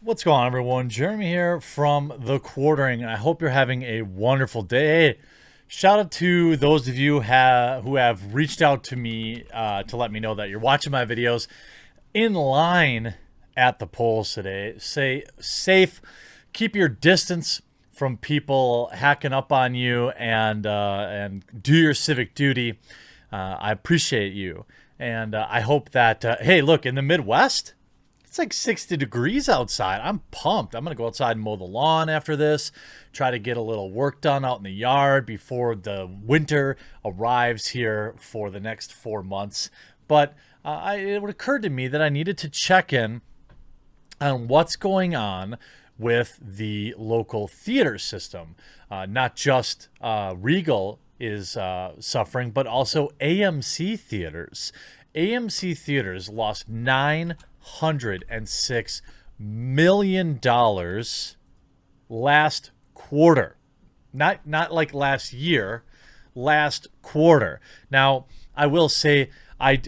What's going on, everyone? Jeremy here from The Quartering, and I hope you're having a wonderful day. Hey, shout out to those of you who have reached out to me to let me know that you're watching my videos in line at the polls today. Stay safe, keep your distance from people hacking up on you, and do your civic duty. I appreciate you, and I hope that hey, look, in the Midwest, it's like 60 degrees outside. I'm pumped. I'm going to go outside and mow the lawn after this, try to get a little work done out in the yard before the winter arrives here for the next 4 months. But it occurred to me that I needed to check in on what's going on with the local theater system. Not just Regal is suffering, but also AMC theaters. AMC theaters lost $906 million last quarter. Not like last year, last quarter. Now, I will say I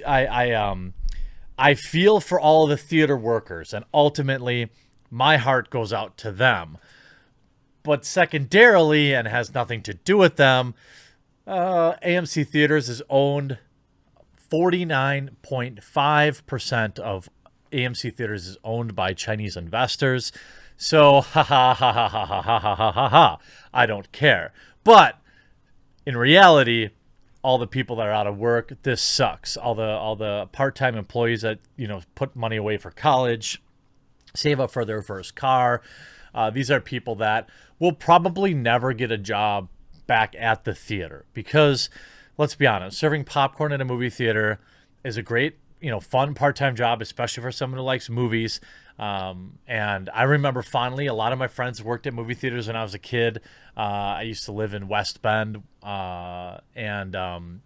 feel for all the theater workers, and ultimately my heart goes out to them. But secondarily, and has nothing to do with them, AMC Theaters is owned 49.5% of AMC Theaters is owned by Chinese investors. So, ha ha ha ha ha ha ha ha ha ha. I don't care. But in reality, all the people that are out of work, this sucks. All the part-time employees that, put money away for college, save up for their first car. These are people that will probably never get a job back at the theater because, let's be honest, serving popcorn in a movie theater is a great, fun part-time job, especially for someone who likes movies. And I remember fondly, a lot of my friends worked at movie theaters when I was a kid. I used to live in West Bend, and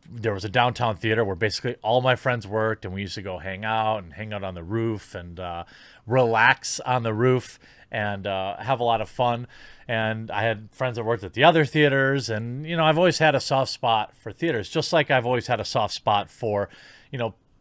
there was a downtown theater where basically all my friends worked, and we used to go hang out on the roof and relax on the roof and have a lot of fun. And I had friends that worked at the other theaters, and I've always had a soft spot for theaters, just like I've always had a soft spot for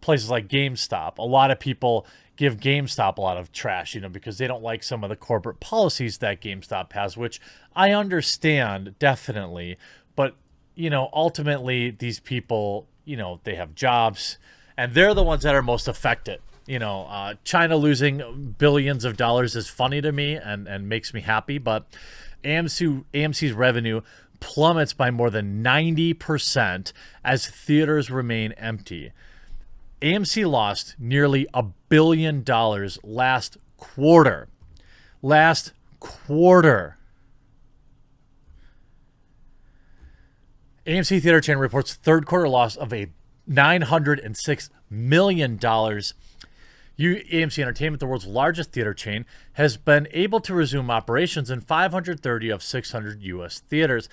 places like GameStop. A lot of people give GameStop a lot of trash, because they don't like some of the corporate policies that GameStop has, which I understand definitely. But, ultimately these people, they have jobs and they're the ones that are most affected. China losing billions of dollars is funny to me and makes me happy, but AMC's revenue plummets by more than 90% as theaters remain empty. AMC lost nearly $1 billion last quarter. Last quarter. AMC Theater Chain reports third quarter loss of a $906 million. AMC Entertainment, the world's largest theater chain, has been able to resume operations in 530 of 600 U.S. theaters.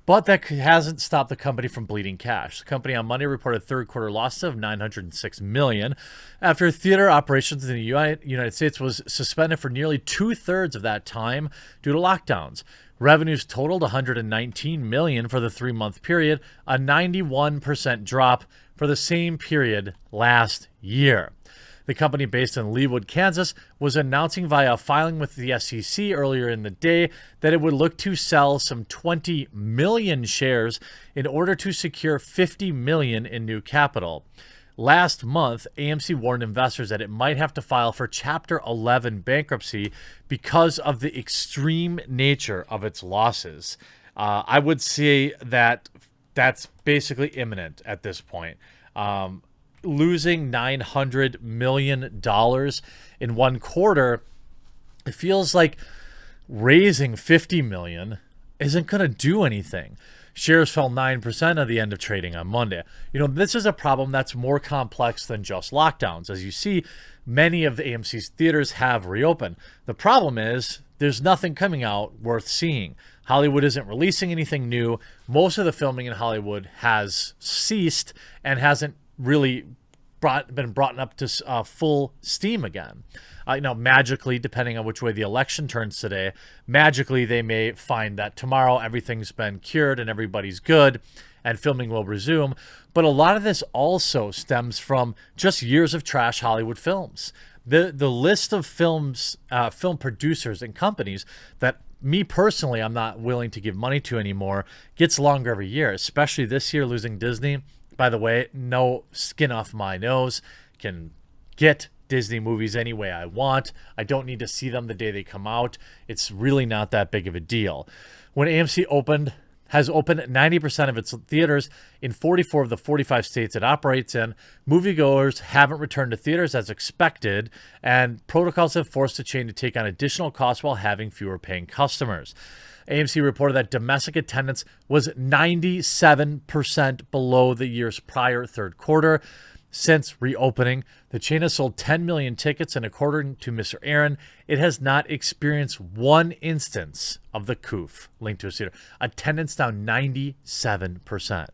But that hasn't stopped the company from bleeding cash. The company on Monday reported third quarter losses of $906 million after theater operations in the United States was suspended for nearly 2/3 of that time due to lockdowns. Revenues totaled $119 million for the 3-month period, a 91% drop for the same period last year. The company, based in Leawood, Kansas, was announcing via a filing with the SEC earlier in the day that it would look to sell some 20 million shares in order to secure $50 million in new capital. Last month, AMC warned investors that it might have to file for Chapter 11 bankruptcy because of the extreme nature of its losses. I would say that that's basically imminent at this point. Losing $900 million in one quarter, it feels like raising $50 million isn't going to do anything. Shares fell 9% at the end of trading on Monday. This is a problem that's more complex than just lockdowns. As you see, many of the AMC's theaters have reopened. The problem is there's nothing coming out worth seeing. Hollywood isn't releasing anything new. Most of the filming in Hollywood has ceased and hasn't really been brought up to full steam again. Magically, depending on which way the election turns today, magically they may find that tomorrow everything's been cured and everybody's good and filming will resume. But a lot of this also stems from just years of trash Hollywood films. The list of film producers and companies that me personally I'm not willing to give money to anymore gets longer every year, especially this year losing Disney. By the way, no skin off my nose, can get Disney movies any way I want. I don't need to see them the day they come out. It's really not that big of a deal. When AMC has opened 90% of its theaters in 44 of the 45 states it operates in, moviegoers haven't returned to theaters as expected, and protocols have forced the chain to take on additional costs while having fewer paying customers. AMC reported that domestic attendance was 97% below the year's prior third quarter. Since reopening, the chain has sold 10 million tickets, and according to Mr. Aaron, it has not experienced one instance of the COOF linked to a theater. Attendance down 97%.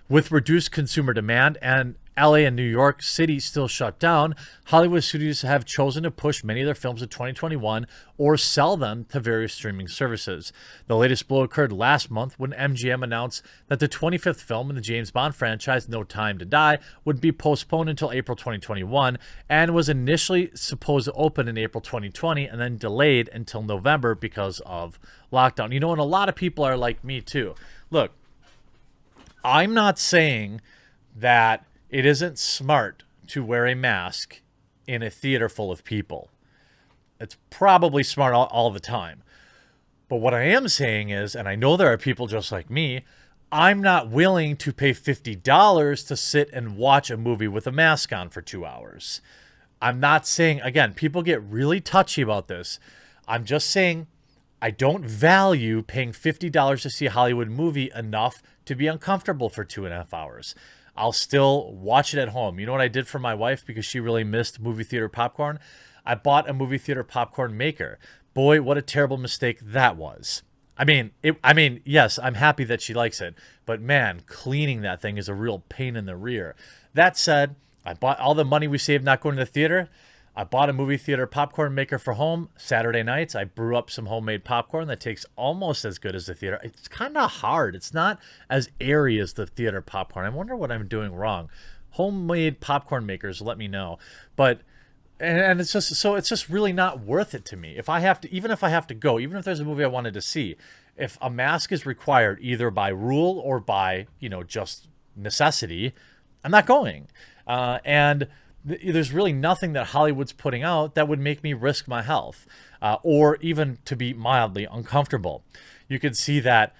With reduced consumer demand and LA and New York City still shut down, Hollywood studios have chosen to push many of their films to 2021 or sell them to various streaming services. The latest blow occurred last month when MGM announced that the 25th film in the James Bond franchise, No Time to Die, would be postponed until April 2021 and was initially supposed to open in April 2020 and then delayed until November because of lockdown. You know, and a lot of people are like me too. Look, I'm not saying that it isn't smart to wear a mask in a theater full of people. It's probably smart all the time. But what I am saying is, and I know there are people just like me, I'm not willing to pay $50 to sit and watch a movie with a mask on for 2 hours. I'm not saying, again, people get really touchy about this. I'm just saying I don't value paying $50 to see a Hollywood movie enough to be uncomfortable for 2.5 hours. I'll still watch it at home. You know what I did for my wife because she really missed movie theater popcorn? I bought a movie theater popcorn maker. Boy, what a terrible mistake that was. I mean, yes, I'm happy that she likes it, but man, cleaning that thing is a real pain in the rear. That said, I bought all the money we saved not going to the theater. I bought a movie theater popcorn maker for home. Saturday nights, I brew up some homemade popcorn that tastes almost as good as the theater. It's kind of hard. It's not as airy as the theater popcorn. I wonder what I'm doing wrong. Homemade popcorn makers, let me know. But and it's just really not worth it to me. If I have to, even if there's a movie I wanted to see, if a mask is required either by rule or by, just necessity, I'm not going. There's really nothing that Hollywood's putting out that would make me risk my health or even to be mildly uncomfortable. You can see that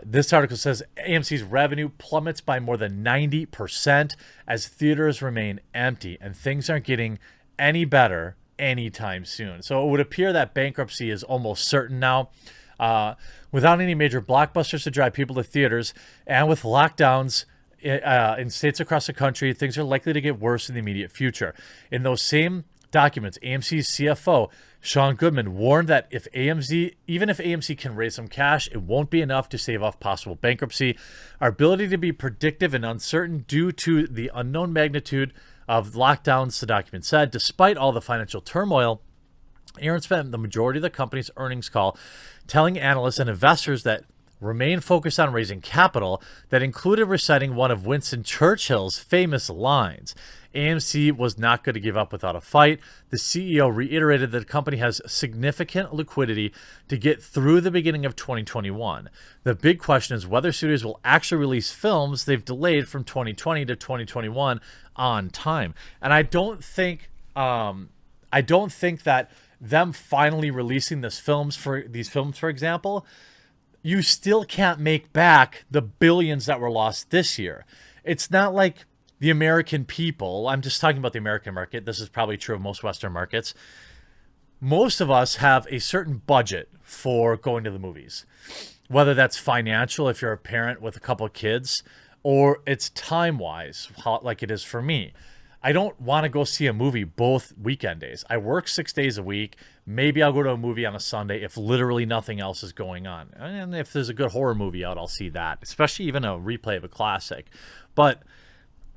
this article says AMC's revenue plummets by more than 90% as theaters remain empty and things aren't getting any better anytime soon. So it would appear that bankruptcy is almost certain now. Without any major blockbusters to drive people to theaters and with lockdowns in states across the country, things are likely to get worse in the immediate future. In those same documents, AMC's CFO, Sean Goodman, warned that even if AMC can raise some cash, it won't be enough to save off possible bankruptcy. Our ability to be predictive and uncertain due to the unknown magnitude of lockdowns, the document said. Despite all the financial turmoil, Aaron spent the majority of the company's earnings call telling analysts and investors that remain focused on raising capital that included reciting one of Winston Churchill's famous lines. AMC was not going to give up without a fight. The CEO reiterated that the company has significant liquidity to get through the beginning of 2021. The big question is whether studios will actually release films they've delayed from 2020 to 2021 on time. And I don't think that them finally releasing these films, for example, you still can't make back the billions that were lost this year. It's not like the American people, I'm just talking about the American market. This is probably true of most Western markets. Most of us have a certain budget for going to the movies, whether that's financial if you're a parent with a couple of kids, or it's time-wise, like it is for me. I don't want to go see a movie both weekend days. I work 6 days a week. Maybe I'll go to a movie on a Sunday if literally nothing else is going on. And if there's a good horror movie out, I'll see that, especially even a replay of a classic. But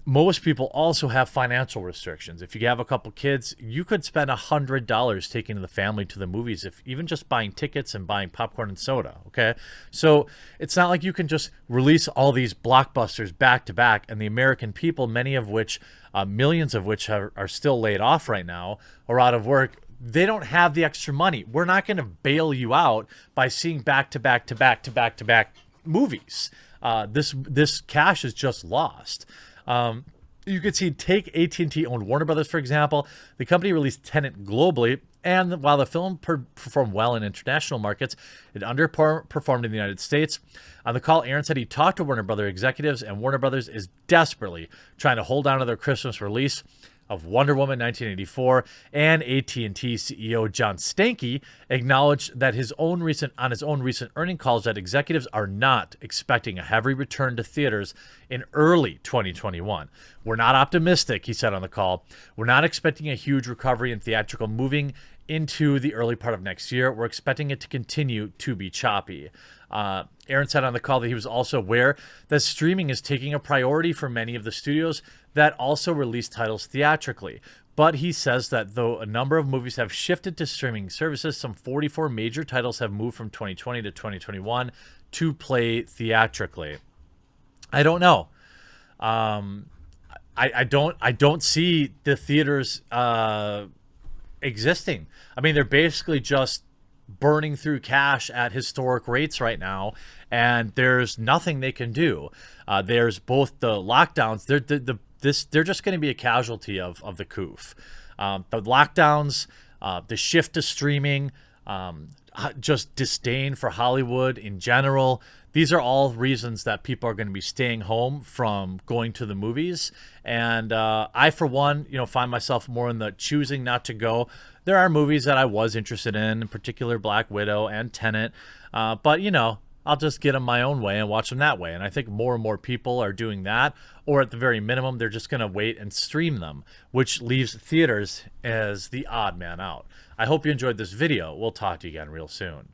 most people also have financial restrictions. If you have a couple kids, you could spend $100 taking the family to the movies, if even just buying tickets and buying popcorn and soda. Okay, so it's not like you can just release all these blockbusters back to back, and the American people, many of which, millions of which are still laid off right now or out of work, they don't have the extra money. We're not going to bail you out by seeing back to back to back to back to back movies. This cash is just lost. You could see, take AT&T owned Warner Brothers, for example. The company released Tenet globally, and while the film performed well in international markets, it underperformed in the United States. On the call, Aaron said he talked to Warner Brothers executives, and Warner Brothers is desperately trying to hold on to their Christmas release of Wonder Woman 1984, and AT&T CEO John Stankey acknowledged that on his own recent earnings calls that executives are not expecting a heavy return to theaters in early 2021. We're not optimistic, he said on the call. We're not expecting a huge recovery in theatrical moving into the early part of next year. We're expecting it to continue to be choppy. Aaron said on the call that he was also aware that streaming is taking a priority for many of the studios that also release titles theatrically. But he says that though a number of movies have shifted to streaming services, some 44 major titles have moved from 2020 to 2021 to play theatrically. I don't know. I don't see the theaters existing. I mean, they're basically just burning through cash at historic rates right now, and there's nothing they can do. There's both the lockdowns. They're just going to be a casualty of the coof. The lockdowns, the shift to streaming, just disdain for Hollywood in general. These are all reasons that people are going to be staying home from going to the movies. And I, for one, find myself more in the choosing not to go. There are movies that I was interested in particular Black Widow and Tenet. But, I'll just get them my own way and watch them that way. And I think more and more people are doing that, or at the very minimum, they're just going to wait and stream them, which leaves theaters as the odd man out. I hope you enjoyed this video. We'll talk to you again real soon.